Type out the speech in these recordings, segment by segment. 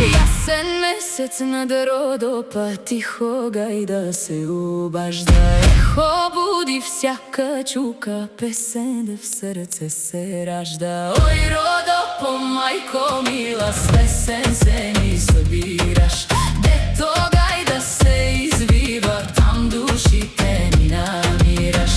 Ясен месец над Родопа тихо гајда се обажда. Ехо буди всяка чука, песен да в срце се ражда. Ој Родопо, мајко мила, с песен се ни собираш. Дето гајда се извива, там душите ни намираш.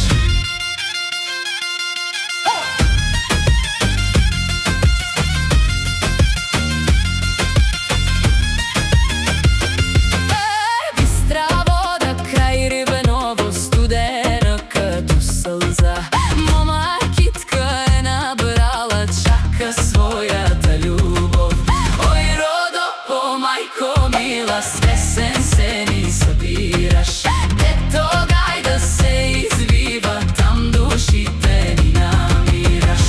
С песен се ни собираш. Дето гајда се извива, там душите ни намираш.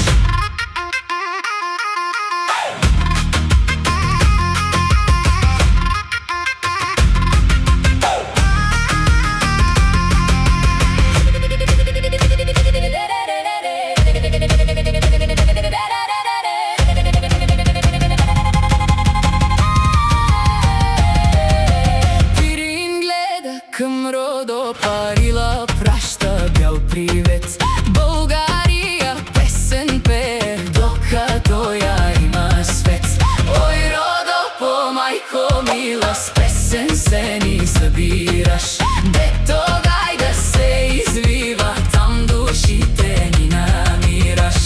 Към Родопа рила прашта бял привет. Българија песен пее, докато ја има свет. Ој Родопо, мајко мила, с песен се ни собираш. Дето гајда се извива, там душите ни намираш.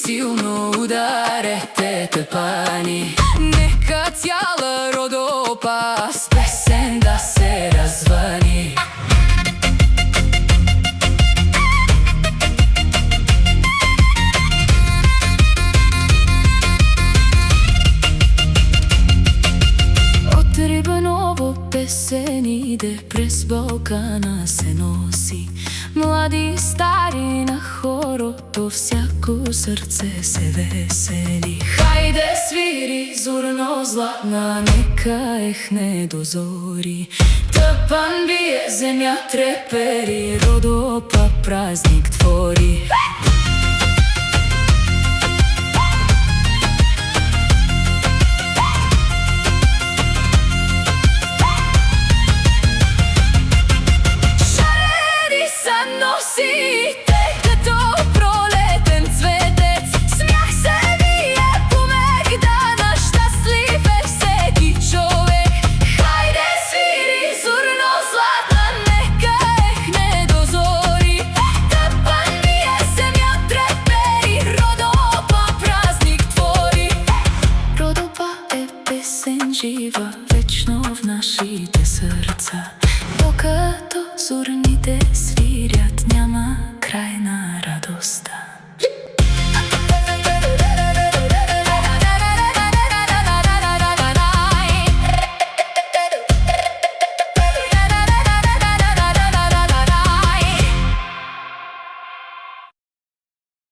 Силно ударете тъпани, нека цяла Родопа с песен да се развани. От Рибаново песен иде, през Балкана се носи. Млади и стари на хорото, всяко сърце се весели. Хајде свири, зорно златна, нека ехне до зори. Тъпан бие, земја трепери, Родопа празник твори. Носите като пролетен цветец, смях се вие по Мегдана, щастлив е всеки човек. Хајде свири, зорно златна, нека ехне до зори. Тъпан бие, земја трепери, Родопа празник твори. Родопа е песен жива, вечно в нашите сърца. Докато зорните свирят, няма крај на радостта.